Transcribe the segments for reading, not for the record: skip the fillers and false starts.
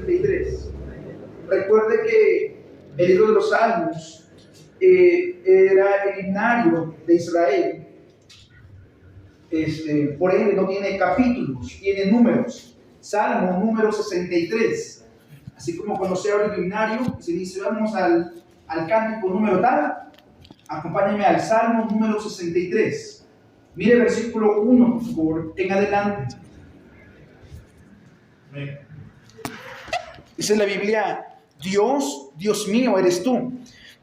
63. Recuerde que el libro de los Salmos era el himnario de Israel. Por ende no tiene capítulos, tiene números. Salmo número 63. Así como cuando se abre el himnario, se dice vamos al cántico número tal, acompáñenme al Salmo número 63. Mire versículo 1, por favor, en adelante. Dice la Biblia: Dios, Dios mío, eres tú.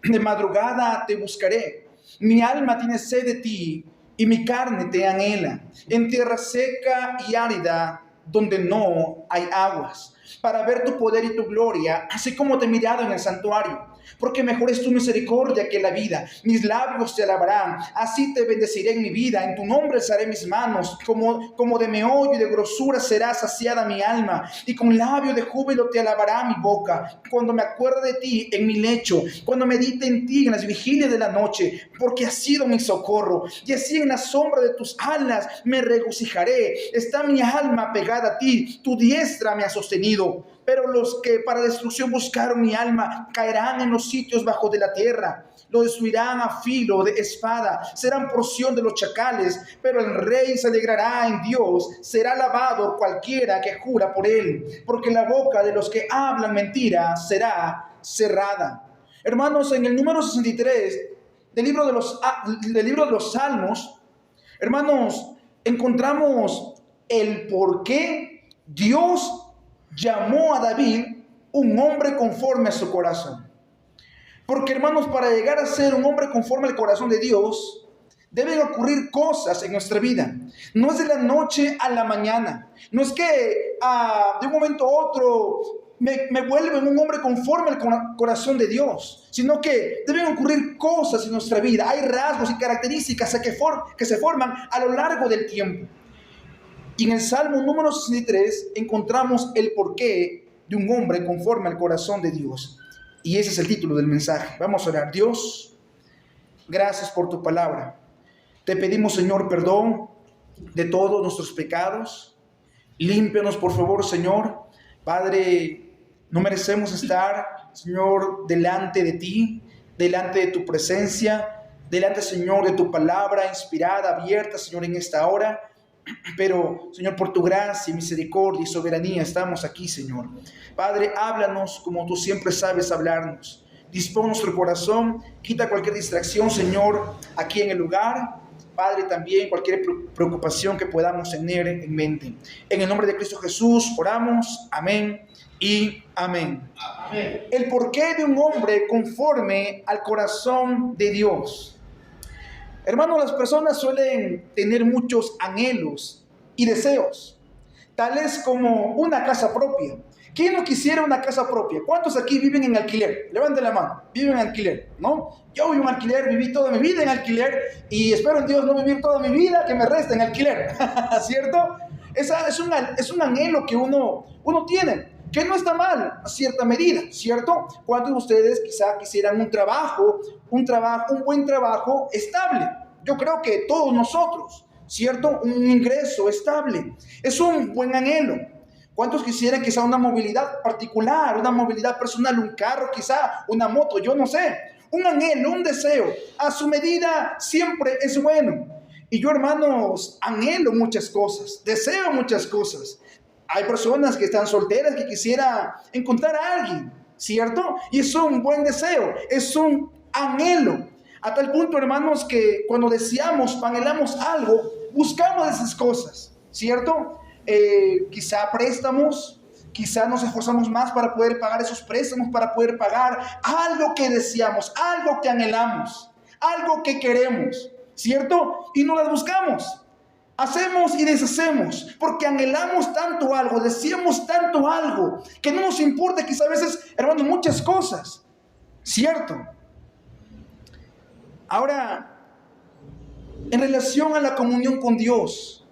De madrugada te buscaré. Mi alma tiene sed de ti y mi carne te anhela. En tierra seca y árida, donde no hay aguas, para ver tu poder y tu gloria, así como te he mirado en el santuario. Porque mejor es tu misericordia que la vida. Mis labios te alabarán. Así te bendeciré en mi vida. En tu nombre alzaré mis manos. Como de meollo y de grosura será saciada mi alma. Y con labio de júbilo te alabará mi boca. Cuando me acuerde de ti en mi lecho. Cuando medite en ti en las vigilias de la noche. Porque has sido mi socorro. Y así en la sombra de tus alas me regocijaré. Está mi alma pegada a ti. Tu diestra me ha sostenido. Pero los que para destrucción buscaron mi alma caerán en los sitios bajos de la tierra. Lo destruirán a filo de espada. Serán porción de los chacales. Pero el rey se alegrará en Dios. Será alabado cualquiera que jura por él. Porque la boca de los que hablan mentira será cerrada. Hermanos, en el número 63 del libro de los Salmos, hermanos, encontramos el por qué Dios llamó a David un hombre conforme a su corazón. Porque, hermanos, para llegar a ser un hombre conforme al corazón de Dios, deben ocurrir cosas en nuestra vida. No es de la noche a la mañana. No es que de un momento a otro me vuelvo un hombre conforme al corazón de Dios, sino que deben ocurrir cosas en nuestra vida. Hay rasgos y características que se forman a lo largo del tiempo. Y en el Salmo número 63 encontramos el porqué de un hombre conforme al corazón de Dios. Y ese es el título del mensaje. Vamos a orar. Dios, gracias por tu palabra. Te pedimos, Señor, perdón de todos nuestros pecados. Límpianos, por favor, Señor. Padre, no merecemos estar, Señor, delante de ti, delante de tu presencia, delante, Señor, de tu palabra inspirada, abierta, Señor, en esta hora. Pero, Señor, por tu gracia, misericordia y soberanía estamos aquí, Señor. Padre, háblanos como tú siempre sabes hablarnos. Dispón nuestro corazón, quita cualquier distracción, Señor, aquí en el lugar. Padre, también cualquier preocupación que podamos tener en mente. En el nombre de Cristo Jesús oramos. Amén y amén. Amén. El porqué de un hombre conforme al corazón de Dios. Hermanos, las personas suelen tener muchos anhelos y deseos, tales como una casa propia. ¿Quién no quisiera una casa propia? ¿Cuántos aquí viven en alquiler? Levanten la mano. Viven en alquiler, ¿no? Yo vivo en alquiler, viví toda mi vida en alquiler y espero en Dios no vivir toda mi vida que me resta en alquiler, ¿cierto? Es un anhelo que uno tiene, que no está mal a cierta medida, ¿cierto? ¿Cuántos de ustedes quizá quisieran un buen trabajo estable? Yo creo que todos nosotros, ¿cierto? Un ingreso estable. Es un buen anhelo. ¿Cuántos quisieran quizá una movilidad particular, una movilidad personal, un carro quizá, una moto, yo no sé? Un anhelo, un deseo, a su medida siempre es bueno. Y yo, hermanos, anhelo muchas cosas, deseo muchas cosas. Hay personas que están solteras que quisiera encontrar a alguien, ¿cierto? Y es un buen deseo, es un anhelo. A tal punto, hermanos, que cuando deseamos, anhelamos algo, buscamos esas cosas, ¿cierto? Quizá préstamos, quizá nos esforzamos más para poder pagar esos préstamos, para poder pagar algo que deseamos, algo que anhelamos, algo que queremos, ¿cierto? Y no las buscamos. Hacemos y deshacemos porque anhelamos tanto algo, deseamos tanto algo, que no nos importa quizá a veces, hermanos, muchas cosas, ¿cierto? Ahora, en relación a la comunión con Dios,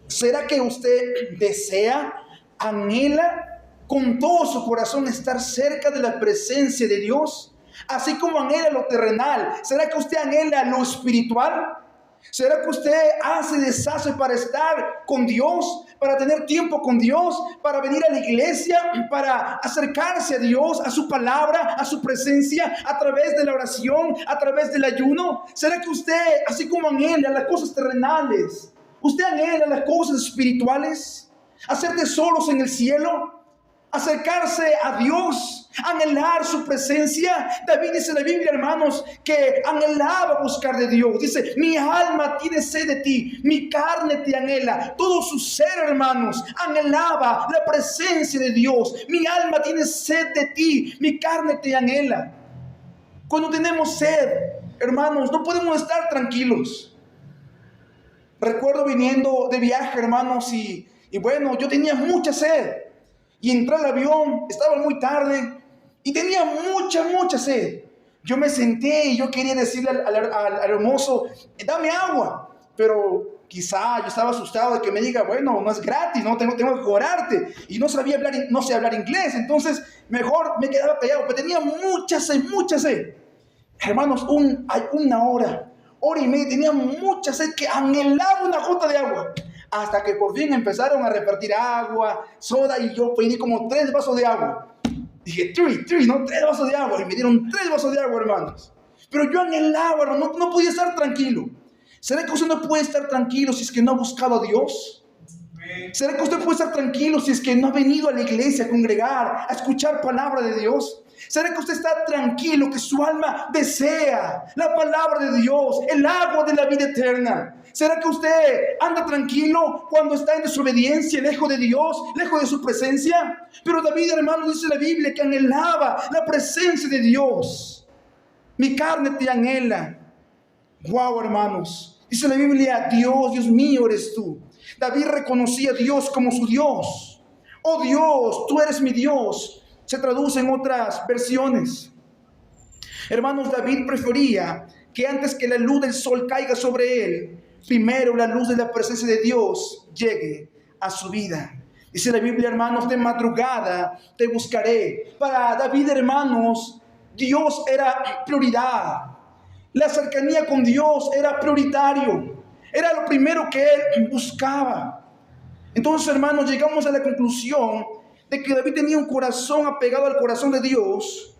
¿será que usted desea, anhela con todo su corazón estar cerca de la presencia de Dios? Así como anhela lo terrenal, ¿será que usted anhela lo espiritual? ¿Será que usted hace y deshace para estar con Dios, para tener tiempo con Dios, para venir a la iglesia, para acercarse a Dios, a su palabra, a su presencia, a través de la oración, a través del ayuno? ¿Será que usted, así como anhela las cosas terrenales, usted anhela las cosas espirituales? ¿Hacer tesoros en el cielo? ¿Acercarse a Dios? ¿Anhelar su presencia? David dice en la Biblia, hermanos, que anhelaba buscar de Dios. Dice, mi alma tiene sed de ti, mi carne te anhela. Todo su ser, hermanos, anhelaba la presencia de Dios. Mi alma tiene sed de ti, mi carne te anhela. Cuando tenemos sed, hermanos, no podemos estar tranquilos. Recuerdo viniendo de viaje, hermanos, y bueno, yo tenía mucha sed. Y entré al avión, estaba muy tarde y tenía mucha sed. Yo me senté y yo quería decirle al hermoso, dame agua. Pero quizá yo estaba asustado de que me diga, bueno, no es gratis, no tengo que cobrarte. Y no sabía hablar, no sé hablar inglés, entonces mejor me quedaba callado. Pero tenía mucha sed. Hermanos, una hora y media, tenía mucha sed que anhelaba una gota de agua. Hasta que por fin empezaron a repartir agua, soda, y yo pedí como 3 vasos de agua. Dije, 3 vasos de agua. Y me dieron 3 vasos de agua, hermanos. Pero yo anhelaba, hermano, no podía estar tranquilo. ¿Será que usted no puede estar tranquilo si es que no ha buscado a Dios? ¿Será que usted puede estar tranquilo si es que no ha venido a la iglesia a congregar, a escuchar palabra de Dios? ¿Será que usted está tranquilo, que su alma desea la palabra de Dios, el agua de la vida eterna? ¿Será que usted anda tranquilo cuando está en desobediencia, lejos de Dios, lejos de su presencia? Pero David, hermano, dice la Biblia que anhelaba la presencia de Dios. Mi carne te anhela. Wow, hermanos. Dice la Biblia, Dios mío eres tú. David reconocía a Dios como su Dios. Oh Dios, tú eres mi Dios. Se traduce en otras versiones. Hermanos, David prefería que antes que la luz del sol caiga sobre él, primero la luz de la presencia de Dios llegue a su vida. Dice la Biblia, hermanos, de madrugada te buscaré. Para David, hermanos, Dios era prioridad. La cercanía con Dios era prioritario. Era lo primero que él buscaba. Entonces, hermanos, llegamos a la conclusión de que David tenía un corazón apegado al corazón de Dios,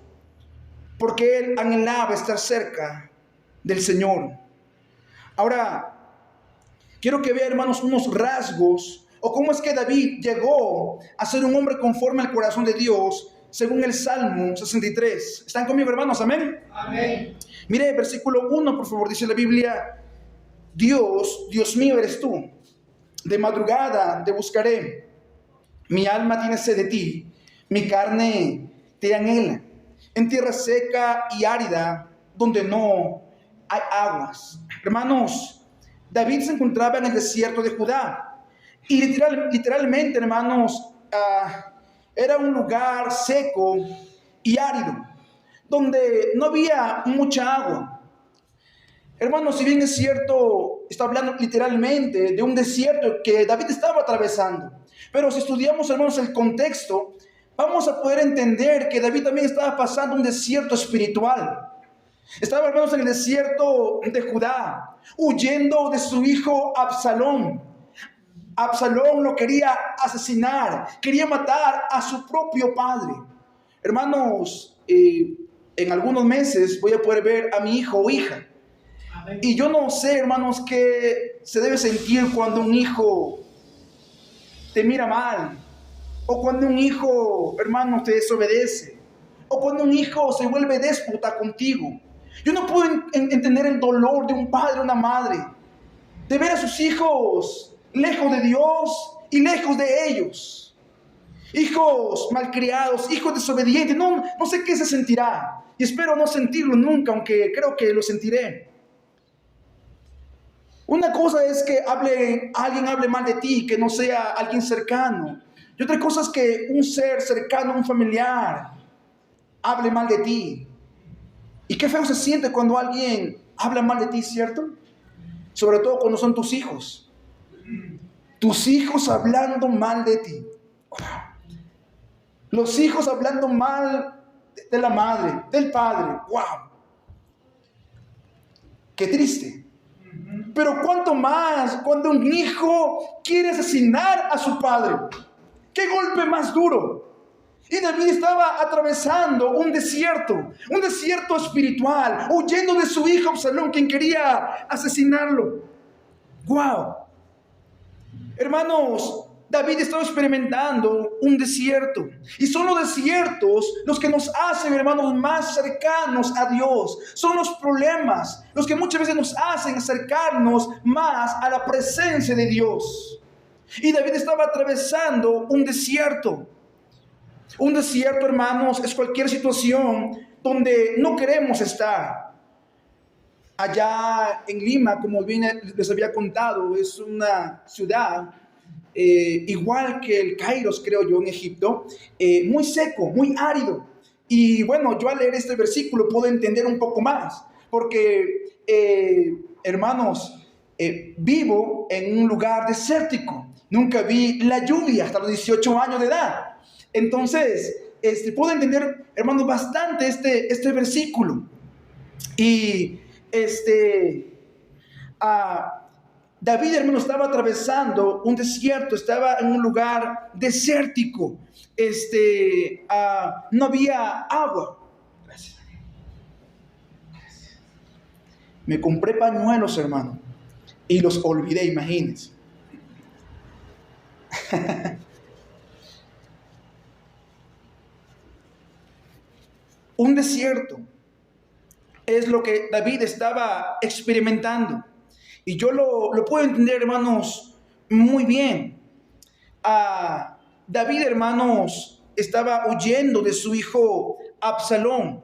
porque él anhelaba estar cerca del Señor. Ahora, quiero que vean, hermanos, unos rasgos, o cómo es que David llegó a ser un hombre conforme al corazón de Dios, según el Salmo 63. ¿Están conmigo, hermanos? Amén. Amén. Mire, versículo 1, por favor, dice la Biblia, Dios mío eres tú, de madrugada te buscaré. Mi alma tiene sed de ti, mi carne te anhela. En tierra seca y árida, donde no hay aguas. Hermanos, David se encontraba en el desierto de Judá. Y literalmente, hermanos, era un lugar seco y árido, donde no había mucha agua. Hermanos, si bien es cierto, está hablando literalmente de un desierto que David estaba atravesando. Pero si estudiamos, hermanos, el contexto, vamos a poder entender que David también estaba pasando un desierto espiritual. Estaba, hermanos, en el desierto de Judá, huyendo de su hijo Absalón. Absalón lo quería asesinar, quería matar a su propio padre. Hermanos, en algunos meses voy a poder ver a mi hijo o hija. Y yo no sé, hermanos, qué se debe sentir cuando un hijo te mira mal, o cuando un hijo, hermano, te desobedece, o cuando un hijo se vuelve déspota contigo. Yo no puedo entender el dolor de un padre o una madre, de ver a sus hijos lejos de Dios y lejos de ellos. Hijos malcriados, hijos desobedientes, no sé qué se sentirá, y espero no sentirlo nunca, aunque creo que lo sentiré. Una cosa es que alguien hable mal de ti, que no sea alguien cercano. Y otra cosa es que un ser cercano, un familiar, hable mal de ti. Y qué feo se siente cuando alguien habla mal de ti, ¿cierto? Sobre todo cuando son tus hijos. Tus hijos hablando mal de ti. Los hijos hablando mal de la madre, del padre. ¡Wow! Qué triste. Pero cuánto más cuando un hijo quiere asesinar a su padre. ¡Qué golpe más duro! Y David estaba atravesando un desierto espiritual, huyendo de su hijo Absalón, quien quería asesinarlo. ¡Wow! Hermanos, David estaba experimentando un desierto. Y son los desiertos los que nos hacen, hermanos, más cercanos a Dios. Son los problemas los que muchas veces nos hacen acercarnos más a la presencia de Dios. Y David estaba atravesando un desierto. Un desierto, hermanos, es cualquier situación donde no queremos estar. Allá en Lima, como bien les había contado, es una ciudad, igual que el Kairos, creo yo, en Egipto, muy seco, muy árido. Y bueno, yo al leer este versículo puedo entender un poco más, porque, hermanos, vivo en un lugar desértico. Nunca vi la lluvia hasta los 18 años de edad. Entonces, puedo entender, hermanos, bastante este versículo. Y David, hermano, estaba atravesando un desierto, estaba en un lugar desértico. No había agua. Gracias. Me compré pañuelos, hermano, y los olvidé, imagínense. Un desierto es lo que David estaba experimentando. Y yo lo puedo entender, hermanos, muy bien. David, hermanos, estaba huyendo de su hijo Absalón.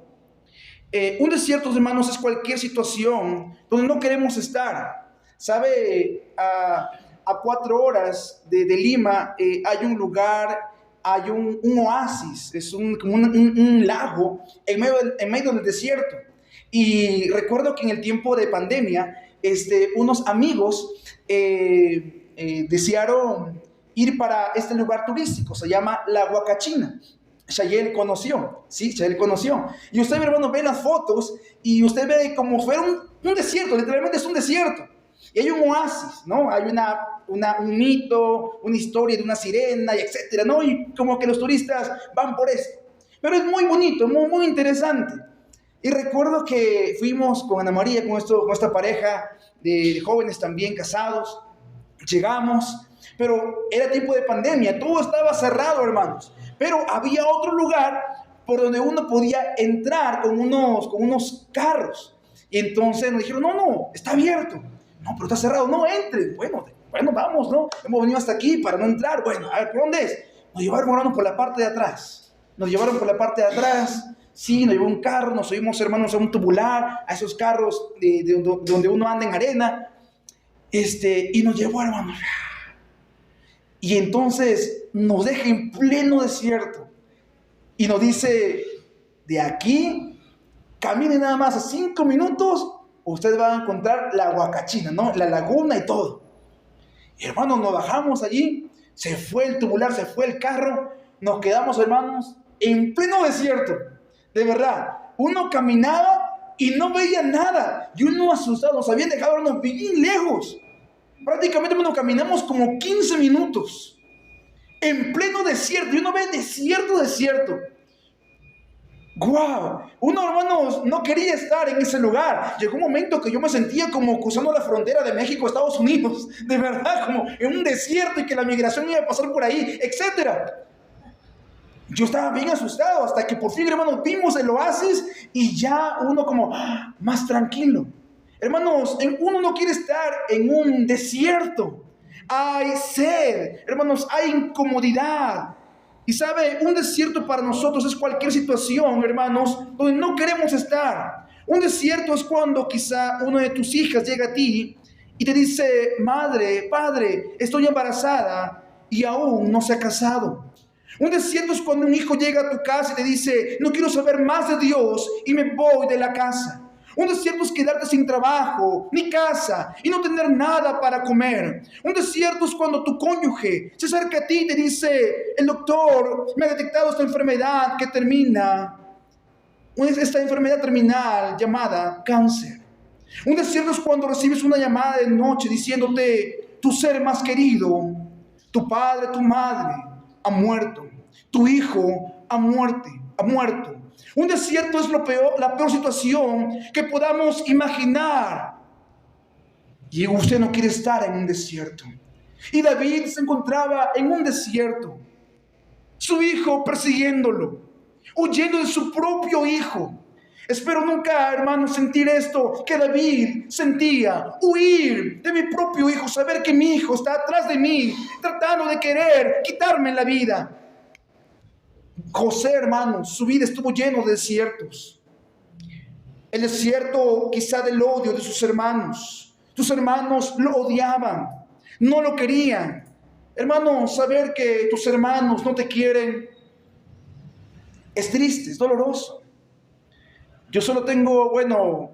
Un desierto, hermanos, es cualquier situación donde no queremos estar. ¿Sabe? A 4 horas de Lima hay un lugar, hay un oasis, es como un lago en medio del desierto. Y recuerdo que en el tiempo de pandemia, unos amigos desearon ir para este lugar turístico, se llama La Huacachina. Shayel conoció, sí, Shayel conoció. Y usted, hermano, ve las fotos y usted ve como fuera un desierto, literalmente es un desierto. Y hay un oasis, ¿no? Hay un mito, una historia de una sirena, y etcétera, ¿no? Y como que los turistas van por esto. Pero es muy bonito, muy, muy interesante. Y recuerdo que fuimos con Ana María, con esta pareja de jóvenes también casados. Llegamos, pero era tiempo de pandemia, todo estaba cerrado, hermanos. Pero había otro lugar por donde uno podía entrar con unos carros. Y entonces nos dijeron, no, está abierto. No, pero está cerrado, no, entre. Bueno, vamos, ¿no? Hemos venido hasta aquí para no entrar. Bueno, a ver, ¿por dónde es? Nos llevaron, hermanos, por la parte de atrás. Sí, nos llevó un carro, nos subimos, hermanos, a un tubular, a esos carros donde uno anda en arena. Y nos llevó, hermanos. Y entonces nos deja en pleno desierto. Y nos dice, de aquí, camine nada más a 5 minutos, ustedes van a encontrar la Huacachina, ¿no? La laguna y todo. Y hermanos, nos bajamos allí, se fue el tubular, se fue el carro, nos quedamos, hermanos, en pleno desierto. De verdad, uno caminaba y no veía nada. Y uno asustado, nos habían dejado, hermanos, bien lejos. Prácticamente, hermanos, caminamos como 15 minutos. En pleno desierto, y uno ve desierto. ¡Guau! Uno, hermanos, no quería estar en ese lugar. Llegó un momento que yo me sentía como cruzando la frontera de México a Estados Unidos. De verdad, como en un desierto y que la migración iba a pasar por ahí, etcétera. Yo estaba bien asustado hasta que por fin, hermanos, vimos el oasis y ya uno como más tranquilo. Hermanos, uno no quiere estar en un desierto. Hay sed, hermanos, hay incomodidad. Y sabe, un desierto para nosotros es cualquier situación, hermanos, donde no queremos estar. Un desierto es cuando quizá una de tus hijas llega a ti y te dice, madre, padre, estoy embarazada y aún no se ha casado. Un desierto es cuando un hijo llega a tu casa y te dice, no quiero saber más de Dios y me voy de la casa. Un desierto es quedarte sin trabajo, ni casa, y no tener nada para comer. Un desierto es cuando tu cónyuge se acerca a ti y te dice, el doctor me ha detectado esta enfermedad esta enfermedad terminal llamada cáncer. Un desierto es cuando recibes una llamada de noche diciéndote: tu ser más querido, tu padre, tu madre, ha muerto. Tu hijo ha muerto. Un desierto es la peor situación que podamos imaginar. Y usted no quiere estar en un desierto. Y David se encontraba en un desierto. Su hijo persiguiéndolo, huyendo de su propio hijo. Espero nunca, hermanos, sentir esto que David sentía: huir de mi propio hijo, saber que mi hijo está atrás de mí, tratando de querer quitarme la vida. José, hermanos, su vida estuvo lleno de desiertos. El desierto quizá del odio de sus hermanos. Sus hermanos lo odiaban, no lo querían. Hermanos, saber que tus hermanos no te quieren es triste, es doloroso. Yo solo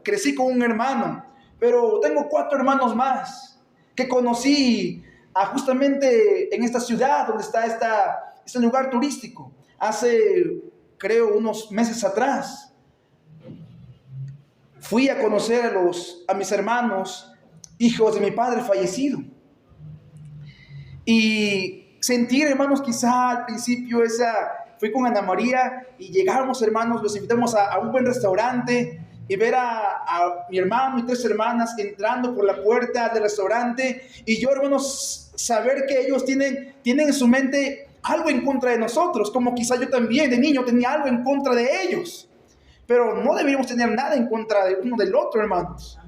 crecí con un hermano, pero tengo 4 hermanos más que conocí justamente en esta ciudad donde está este lugar turístico. Hace, creo, unos meses atrás. Fui a conocer a mis hermanos, hijos de mi padre fallecido. Y sentir, hermanos, quizá al principio fui con Ana María y llegamos, hermanos, los invitamos a un buen restaurante y ver a mi hermano y 3 hermanas entrando por la puerta del restaurante, y yo, hermanos, saber que ellos tienen en su mente algo en contra de nosotros, como quizá yo también de niño tenía algo en contra de ellos, pero no deberíamos tener nada en contra de uno del otro, hermanos.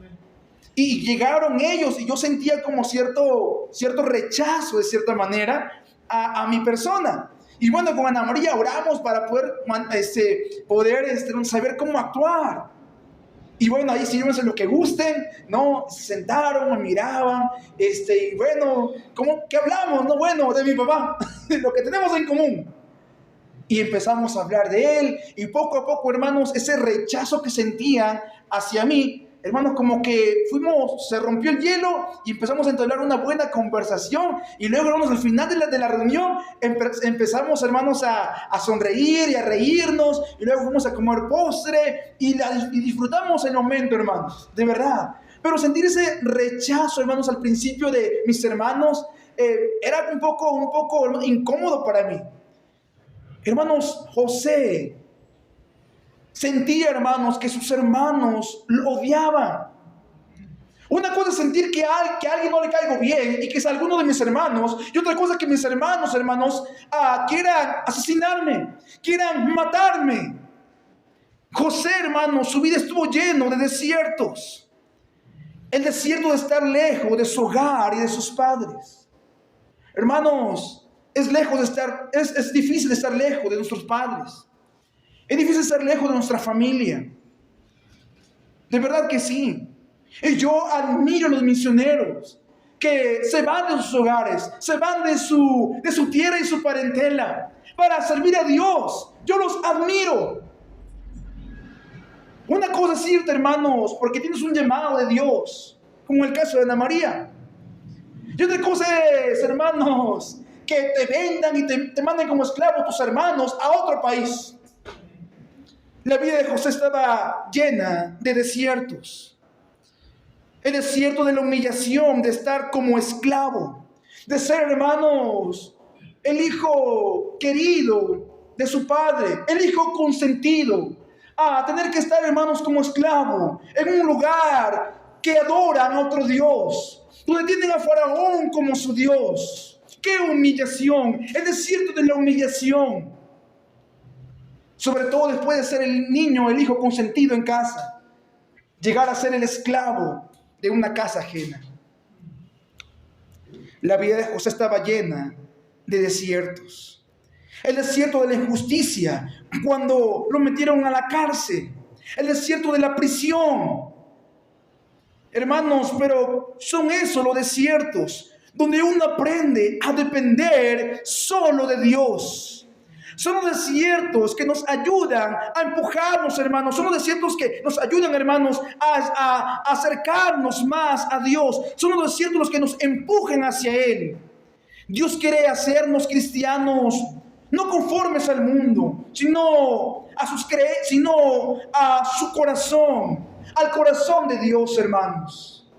Y llegaron ellos y yo sentía como cierto rechazo, de cierta manera, a mi persona. Y bueno, con Ana María oramos para poder saber cómo actuar. Y bueno, ahí sírvense lo que gusten, ¿no? Se sentaron, me miraban, y bueno, ¿qué hablamos? No, bueno, de mi papá, de lo que tenemos en común. Y empezamos a hablar de él, y poco a poco, hermanos, ese rechazo que sentían hacia mí, hermanos, como que se rompió el hielo y empezamos a entablar una buena conversación. Y luego, hermanos, al final de la reunión empezamos, hermanos, a sonreír y a reírnos. Y luego fuimos a comer postre y disfrutamos el momento, hermanos, de verdad. Pero sentir ese rechazo, hermanos, al principio de mis hermanos, era un poco incómodo para mí. Hermanos, José sentía, hermanos, que sus hermanos lo odiaban. Una cosa es sentir que a alguien no le caigo bien y que es alguno de mis hermanos, y otra cosa es que mis hermanos, quieran asesinarme, quieran matarme. José, hermanos, su vida estuvo lleno de desiertos. El desierto de estar lejos de su hogar y de sus padres. Hermanos, es difícil estar lejos de nuestros padres. Es difícil estar lejos de nuestra familia. De verdad que sí. Y yo admiro a los misioneros que se van de sus hogares, se van de su tierra y su parentela para servir a Dios. Yo los admiro. Una cosa es irte, hermanos, porque tienes un llamado de Dios, como el caso de Ana María. Y otra cosa es, hermanos, que te vendan y te manden como esclavo tus hermanos a otro país. La vida de José estaba llena de desiertos. El desierto de la humillación, de estar como esclavo, de ser, hermanos, el hijo querido de su padre, el hijo consentido, a tener que estar, hermanos, como esclavo en un lugar que adoran a otro Dios, donde tienen a Faraón como su Dios. ¡Qué humillación! El desierto de la humillación. Sobre todo después de ser el niño, el hijo consentido en casa, llegar a ser el esclavo de una casa ajena. La vida de José estaba llena de desiertos. El desierto de la injusticia, cuando lo metieron a la cárcel. El desierto de la prisión. Hermanos, pero son esos los desiertos donde uno aprende a depender solo de Dios. Son los desiertos que nos ayudan a empujarnos, hermanos. Son los desiertos que nos ayudan, hermanos, a acercarnos más a Dios. Son los desiertos los que nos empujan hacia Él. Dios quiere hacernos cristianos no conformes al mundo, sino a su corazón. al corazón de Dios, hermanos.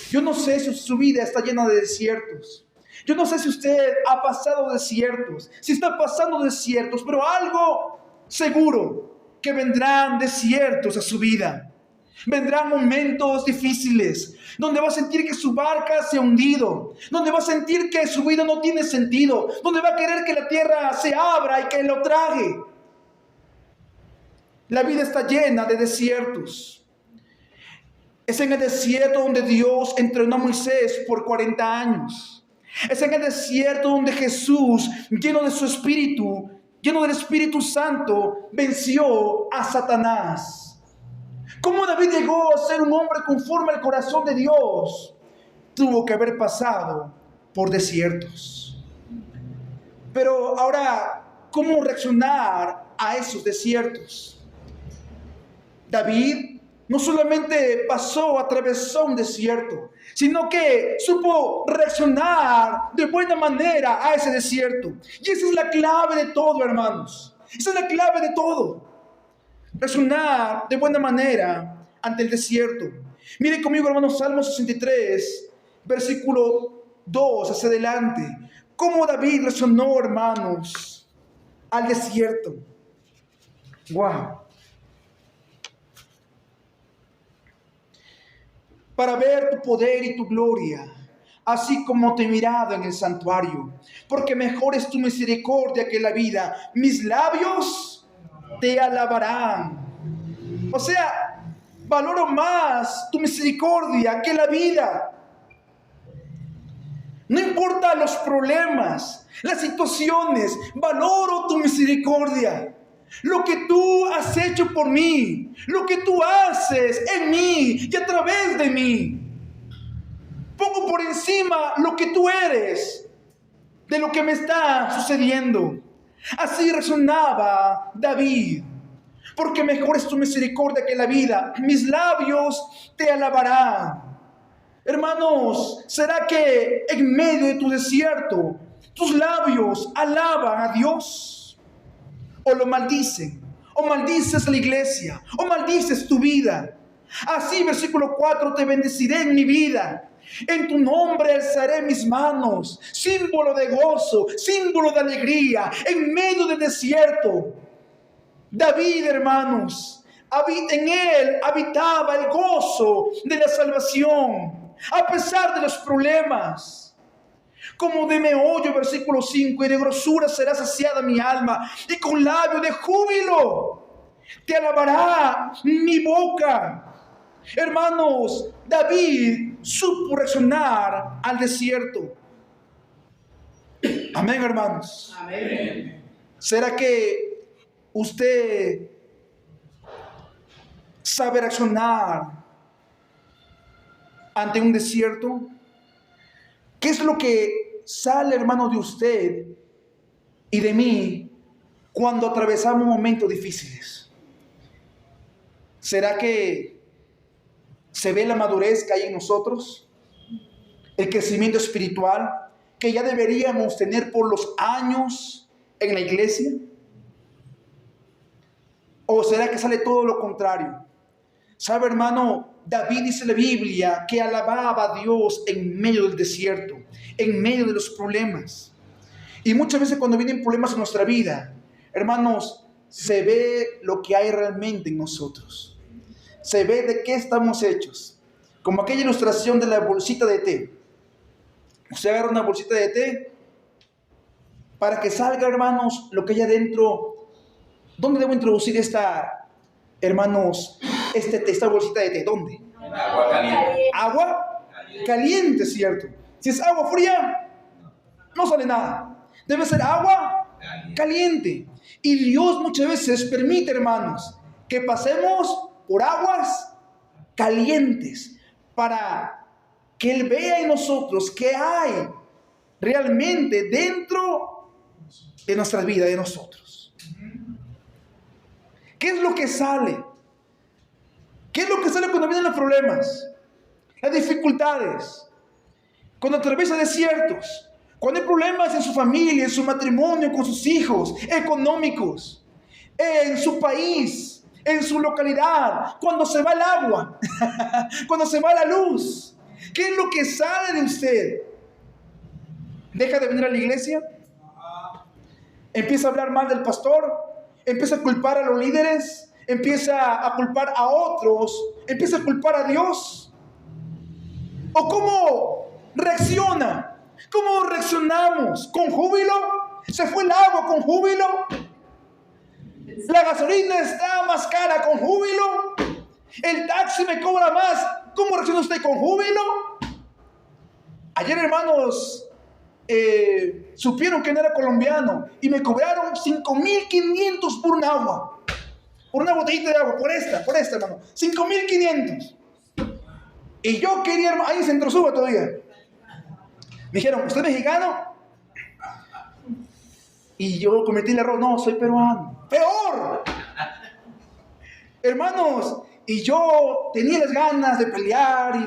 Yo no sé si su vida está llena de desiertos. Yo no sé si usted ha pasado desiertos, si está pasando desiertos, pero algo seguro, que vendrán desiertos a su vida. Vendrán momentos difíciles, donde va a sentir que su barca se ha hundido, donde va a sentir que su vida no tiene sentido, donde va a querer que la tierra se abra y que lo trague. La vida está llena de desiertos. Es en el desierto donde Dios entrenó a Moisés por 40 años. Es en el desierto donde Jesús, lleno de su espíritu, lleno del Espíritu Santo, venció a Satanás. ¿Cómo David llegó a ser un hombre conforme al corazón de Dios? Tuvo que haber pasado por desiertos. Pero ahora, ¿cómo reaccionar a esos desiertos? David no solamente atravesó un desierto, sino que supo reaccionar de buena manera a ese desierto. Y esa es la clave de todo, hermanos. Esa es la clave de todo. Reaccionar de buena manera ante el desierto. Miren conmigo, hermanos, Salmo 63, versículo 2 hacia adelante. Cómo David reaccionó, hermanos, al desierto. Wow. Para ver tu poder y tu gloria, así como te he mirado en el santuario, porque mejor es tu misericordia que la vida. Mis labios te alabarán. O sea, valoro más tu misericordia que la vida. No importa los problemas, las situaciones, valoro tu misericordia. Lo que tú has hecho por mí, lo que tú haces en mí y a través de mí. Pongo por encima lo que tú eres de lo que me está sucediendo. Así razonaba David. Porque mejor es tu misericordia que la vida. Mis labios te alabarán. Hermanos, ¿será que en medio de tu desierto tus labios alaban a Dios? ¿O lo maldicen? ¿O maldices a la iglesia? ¿O maldices tu vida? Así, versículo 4, te bendeciré en mi vida. En tu nombre alzaré mis manos, símbolo de gozo, símbolo de alegría, en medio del desierto. David, hermanos, en él habitaba el gozo de la salvación, a pesar de los problemas. Como de meollo, versículo 5, y de grosura será saciada mi alma, y con labio de júbilo te alabará mi boca. Hermanos, David supo reaccionar al desierto. Amén, hermanos. Amén. ¿Será que usted sabe reaccionar ante un desierto? ¿Qué es lo que sale, hermano, de usted y de mí cuando atravesamos momentos difíciles? ¿Será que se ve la madurez que hay en nosotros? El crecimiento espiritual que ya deberíamos tener por los años en la iglesia. ¿O será que sale todo lo contrario? ¿Sabe, hermano? David dice en la Biblia que alababa a Dios en medio del desierto, en medio de los problemas. Y muchas veces cuando vienen problemas en nuestra vida, hermanos, se ve lo que hay realmente en nosotros. Se ve de qué estamos hechos. Como aquella ilustración de la bolsita de té. Usted agarra una bolsita de té para que salga, hermanos, lo que hay adentro. ¿Dónde debo introducir esta, hermanos, esta bolsita de té? ¿Dónde? En agua caliente. Agua caliente, ¿cierto? Si es agua fría, no sale nada. Debe ser agua caliente. Y Dios muchas veces permite, hermanos, que pasemos por aguas calientes para que Él vea en nosotros qué hay realmente dentro de nuestra vida, de nosotros. ¿Qué es lo que sale? ¿Qué es lo que sale cuando vienen los problemas? Las dificultades. Cuando atraviesa desiertos. Cuando hay problemas en su familia, en su matrimonio, con sus hijos, económicos, en su país, en su localidad, cuando se va el agua, cuando se va la luz? ¿Qué es lo que sale de usted? ¿Deja de venir a la iglesia? ¿Empieza a hablar mal del pastor? ¿Empieza a culpar a los líderes? ¿Empieza a culpar a otros? ¿Empieza a culpar a Dios? ¿O cómo reacciona? ¿Cómo reaccionamos? ¿Con júbilo? ¿Se fue el agua con júbilo? ¿La gasolina está más cara con júbilo? ¿El taxi me cobra más? ¿Cómo reacciona usted con júbilo? Ayer, hermanos, supieron que no era colombiano y me cobraron 5.500 por un agua. Por una botellita de agua, por esta, hermano. 5.500. Y yo quería, hermano, ahí se entrosuba todavía. Me dijeron, ¿usted es mexicano? Y yo cometí el error, no, soy peruano. ¡Peor! Hermanos, y yo tenía las ganas de pelear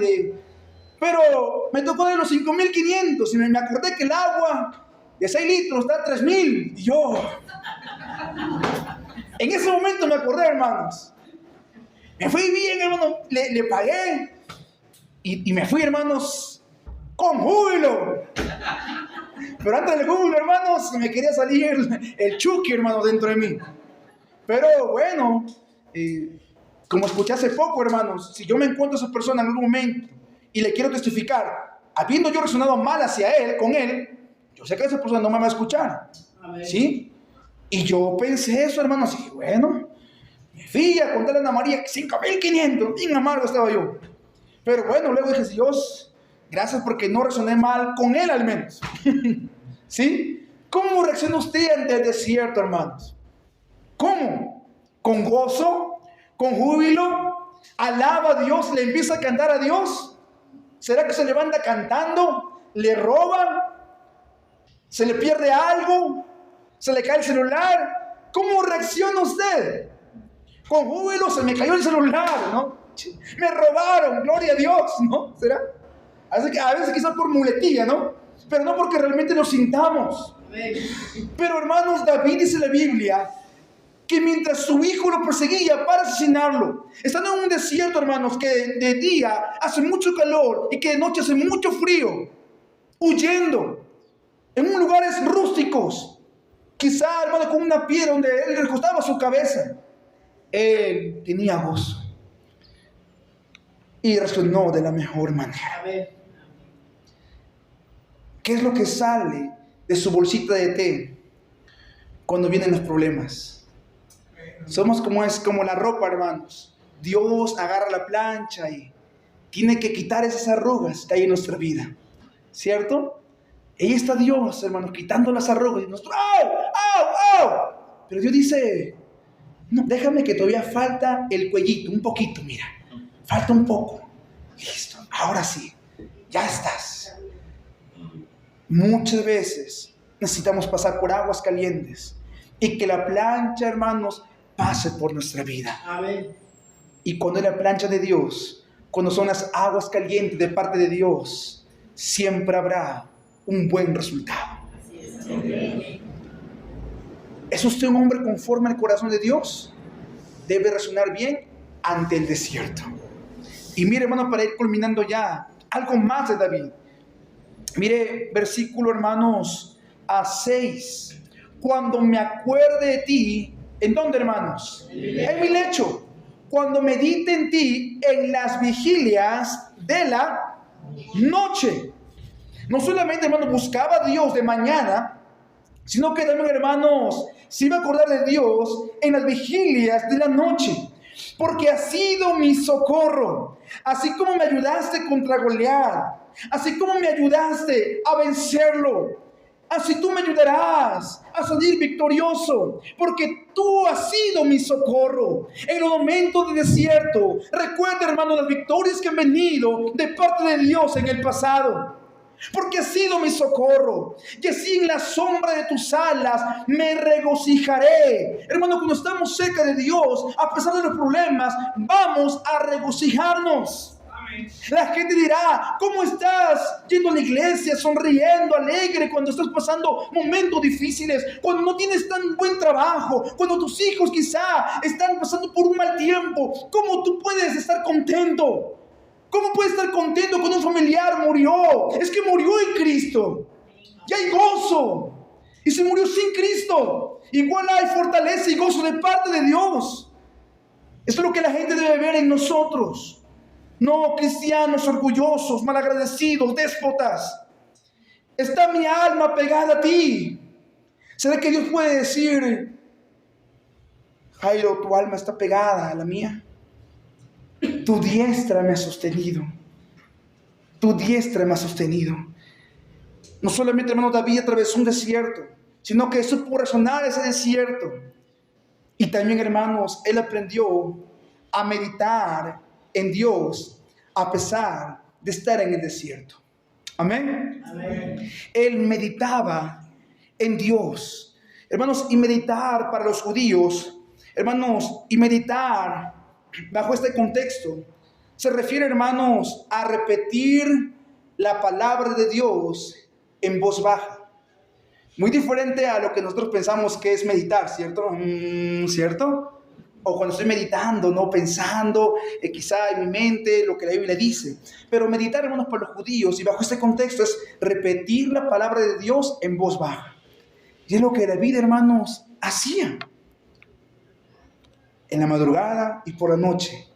pero me tocó de los 5.500 y me acordé que el agua de 6 litros está a 3.000. Y yo, en ese momento me acordé, hermanos. Me fui bien, hermano, le pagué y me fui, hermanos, con júbilo. Pero antes del júbilo, hermanos, me quería salir el Chucky, hermano, dentro de mí. Pero bueno, como escuché hace poco, hermanos, si yo me encuentro a esa persona en algún momento y le quiero testificar, habiendo yo resonado mal hacia él, con él, yo sé que esa persona no me va a escuchar. Amén. ¿Sí? Y yo pensé eso, hermanos, y bueno, me fui a contarle a Ana María 5.500, bien amargo estaba yo. Pero bueno, luego dije, Dios, gracias porque no resoné mal con él al menos. ¿Sí? ¿Cómo reacciona usted ante el desierto, hermanos? ¿Cómo? ¿Con gozo? ¿Con júbilo? ¿Alaba a Dios? ¿Le empieza a cantar a Dios? ¿Será que se levanta cantando? ¿Le roban? ¿Se le pierde algo? ¿Se le cae el celular? ¿Cómo reacciona usted? Con júbilo, se me cayó el celular, ¿no? Me robaron, gloria a Dios, ¿no? ¿Será? Así que a veces quizás por muletilla, ¿no? Pero no porque realmente lo sintamos. Pero hermanos, David dice en la Biblia que mientras su hijo lo perseguía para asesinarlo, estando en un desierto, hermanos, que de día hace mucho calor y que de noche hace mucho frío, huyendo en lugares rústicos, quizá, hermano, con una piedra donde él recostaba su cabeza, él tenía gozo y resonó de la mejor manera. ¿Qué es lo que sale de su bolsita de té cuando vienen los problemas? Somos como la ropa, hermanos. Dios agarra la plancha y tiene que quitar esas arrugas que hay en nuestra vida, ¿cierto? Ahí está Dios, hermanos, quitando las arrugas. Y nosotros, ¡au! ¡Au! ¡Au! Pero Dios dice, no, déjame que todavía falta el cuellito, un poquito, mira. Falta un poco. Listo, ahora sí, ya estás. Muchas veces necesitamos pasar por aguas calientes y que la plancha, hermanos, pase por nuestra vida. Amén. Y cuando es la plancha de Dios, cuando son las aguas calientes de parte de Dios, siempre habrá un buen resultado. ¿Es usted un hombre conforme al corazón de Dios? Debe resonar bien ante el desierto. Y mire, hermano, para ir culminando ya, algo más de David. Mire, versículo, hermanos, a 6. Cuando me acuerde de ti, ¿en dónde, hermanos? En mi lecho. Cuando medite en ti en las vigilias de la noche. No solamente, hermanos, buscaba a Dios de mañana, sino que también, hermanos, se iba a acordar de Dios en las vigilias de la noche. Porque has sido mi socorro. Así como me ayudaste contra Goliat, así como me ayudaste a vencerlo, así tú me ayudarás a salir victorioso, porque tú has sido mi socorro. En los momentos de desierto, recuerda, hermano, las victorias que han venido de parte de Dios en el pasado. Porque has sido mi socorro, y así en la sombra de tus alas me regocijaré. Hermano, cuando estamos cerca de Dios, a pesar de los problemas, vamos a regocijarnos. La gente dirá: ¿cómo estás yendo a la iglesia, sonriendo, alegre, cuando estás pasando momentos difíciles, cuando no tienes tan buen trabajo, cuando tus hijos quizá están pasando por un mal tiempo? ¿Cómo tú puedes estar contento? ¿Cómo puedes estar contento cuando un familiar murió? Es que murió en Cristo. Y hay gozo. Y se murió sin Cristo. Igual hay fortaleza y gozo de parte de Dios. Esto es lo que la gente debe ver en nosotros. No cristianos orgullosos, malagradecidos, déspotas. Está mi alma pegada a ti. ¿Será que Dios puede decir: Jairo, tu alma está pegada a la mía? Tu diestra me ha sostenido. Tu diestra me ha sostenido. No solamente, hermano, David atravesó un desierto, sino que supo razonar ese desierto. Y también, hermanos, él aprendió a meditar en Dios a pesar de estar en el desierto. Amén. Amén. Él meditaba en Dios. Hermanos, y meditar para los judíos, hermanos, y meditar bajo este contexto se refiere, hermanos, a repetir la palabra de Dios en voz baja. Muy diferente a lo que nosotros pensamos que es meditar, ¿cierto? ¿Cierto? O cuando estoy meditando, ¿no? Pensando quizá en mi mente lo que la Biblia dice. Pero meditar, hermanos, para los judíos y bajo este contexto es repetir la palabra de Dios en voz baja. Y es lo que David, hermanos, hacía. En la madrugada y por la noche,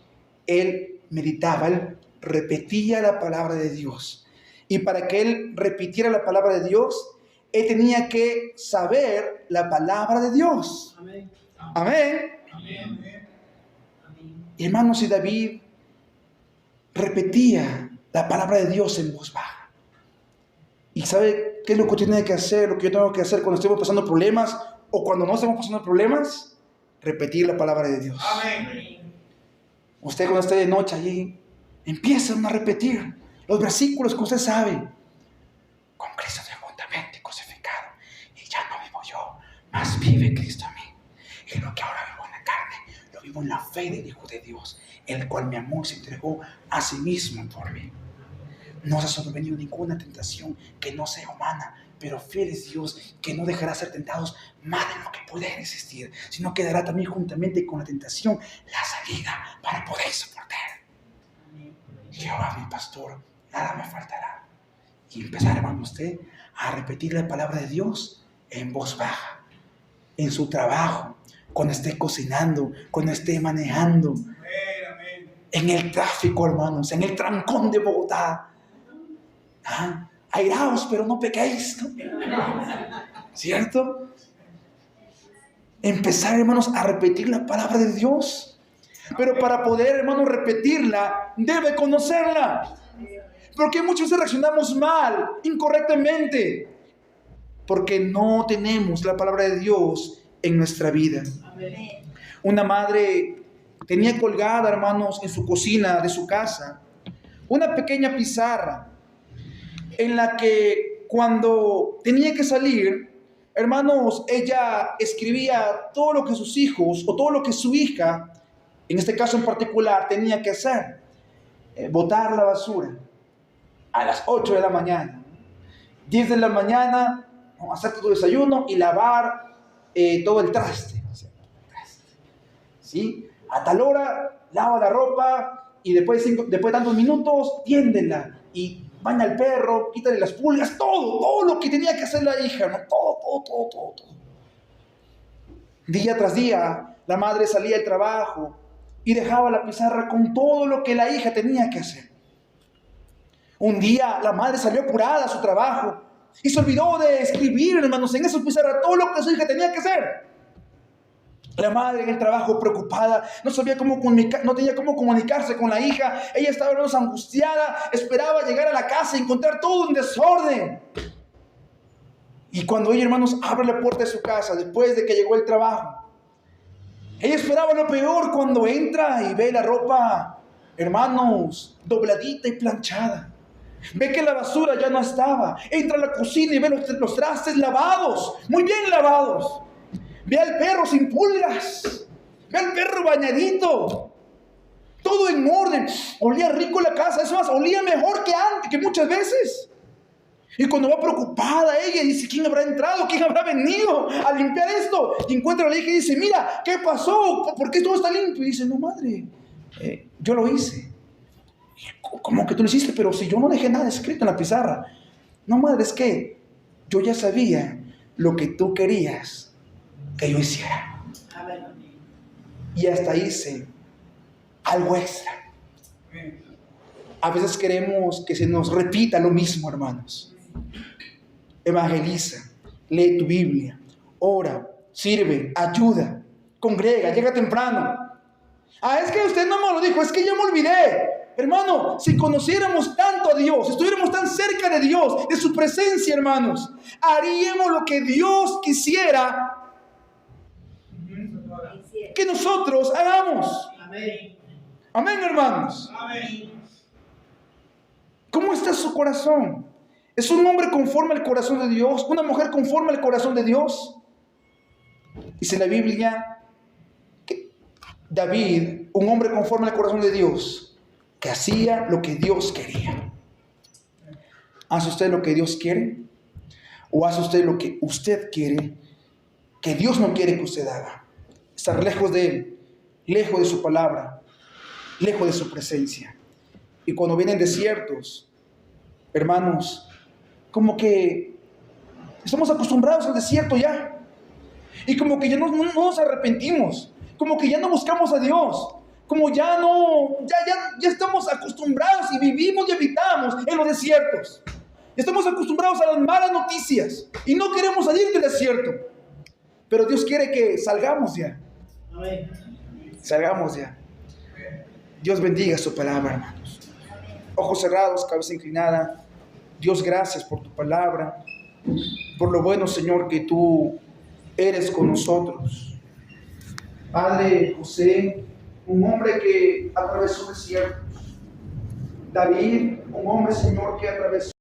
él meditaba, él repetía la palabra de Dios. Y para que él repitiera la palabra de Dios, él tenía que saber la palabra de Dios. Amén. Amén. Amén. Y hermanos, y David repetía la palabra de Dios en voz baja. ¿Y sabe qué es lo que tiene que hacer, lo que yo tengo que hacer cuando estemos pasando problemas o cuando no estemos pasando problemas? Repetir la palabra de Dios. Amén. Usted cuando esté de noche allí, empiezan a repetir los versículos que usted sabe. Con Cristo estoy juntamente crucificado y ya no vivo yo, mas vive Cristo en mí. Y lo que ahora vivo en la carne, lo vivo en la fe del Hijo de Dios, el cual me amó y se entregó a sí mismo por mí. No se ha sobrevenido ninguna tentación que no sea humana, pero fiel es Dios, que no dejará ser tentados más de lo que puede resistir, sino que dará también juntamente con la tentación la salida para poder soportar. Jehová mi pastor, nada me faltará. Y empezar, hermano, usted a repetir la palabra de Dios en voz baja, en su trabajo, cuando esté cocinando, cuando esté manejando, en el tráfico, hermanos, en el trancón de Bogotá. Airaos, pero no pequéis, ¿no? ¿Cierto? Empezar, hermanos, a repetir la palabra de Dios. Pero para poder, hermanos, repetirla, debe conocerla. Porque muchas veces reaccionamos mal, incorrectamente, porque no tenemos la palabra de Dios en nuestra vida. Una madre tenía colgada, hermanos, en su cocina de su casa, una pequeña pizarra en la que cuando tenía que salir, hermanos, ella escribía todo lo que sus hijos o todo lo que su hija, en este caso en particular, tenía que hacer. Botar la basura a las 8 de la mañana, 10 de la mañana, hacer tu desayuno y lavar todo el traste. ¿Sí? A tal hora, lava la ropa y después de tantos minutos, tiéndela y baña al perro, quítale las pulgas, todo lo que tenía que hacer la hija, ¿no? Todo. Día tras día, la madre salía del trabajo y dejaba la pizarra con todo lo que la hija tenía que hacer. Un día, la madre salió apurada a su trabajo y se olvidó de escribir, hermanos, en esa pizarra todo lo que su hija tenía que hacer. La madre en el trabajo preocupada, no sabía no tenía cómo comunicarse con la hija. Ella estaba, hermanos, angustiada, esperaba llegar a la casa y encontrar todo en desorden. Y cuando ella, hermanos, abre la puerta de su casa después de que llegó el trabajo, ella esperaba lo peor cuando entra y ve la ropa, hermanos, dobladita y planchada. Ve que la basura ya no estaba. Entra a la cocina y ve los trastes lavados, muy bien lavados. Ve al perro sin pulgas. Ve al perro bañadito. Todo todo en orden. Olía rico la casa, es más, olía mejor que antes, que muchas veces. Y cuando va preocupada ella, dice, ¿quién habrá entrado? ¿Quién habrá venido a limpiar esto? Y encuentra a la hija y dice, mira, ¿qué pasó? ¿Por qué todo está limpio? Y dice, no, madre, yo lo hice. ¿Cómo que tú lo hiciste? Pero si yo no dejé nada escrito en la pizarra. No, madre, es que yo ya sabía lo que tú querías que yo hiciera. Y hasta hice algo extra. A veces queremos que se nos repita lo mismo, hermanos. Evangeliza, lee tu Biblia, ora, sirve, ayuda, congrega, llega temprano. Es que usted no me lo dijo, es que yo me olvidé. Hermano, si conociéramos tanto a Dios, estuviéramos tan cerca de Dios, de su presencia, hermanos, haríamos lo que Dios quisiera que nosotros hagamos. Amén. Amén, hermanos. Amén. ¿Cómo está su corazón? ¿Es un hombre conforme al corazón de Dios? ¿Una mujer conforme al corazón de Dios? Dice la Biblia que David, un hombre conforme al corazón de Dios, que hacía lo que Dios quería. ¿Hace usted lo que Dios quiere? ¿O hace usted lo que usted quiere, que Dios no quiere que usted haga? Estar lejos de Él, lejos de su palabra, lejos de su presencia. Y cuando vienen desiertos, hermanos, como que estamos acostumbrados al desierto ya. Y como que ya no nos arrepentimos. Como que ya no buscamos a Dios. Como ya estamos acostumbrados y vivimos y habitamos en los desiertos. Estamos acostumbrados a las malas noticias y no queremos salir del desierto. Pero Dios quiere que salgamos ya. Amén. Salgamos ya. Dios bendiga su palabra, hermanos. Ojos cerrados, cabeza inclinada. Dios, gracias por tu palabra, por lo bueno, Señor, que tú eres con nosotros. Padre, José, un hombre que atravesó desiertos. David, un hombre, Señor, que atravesó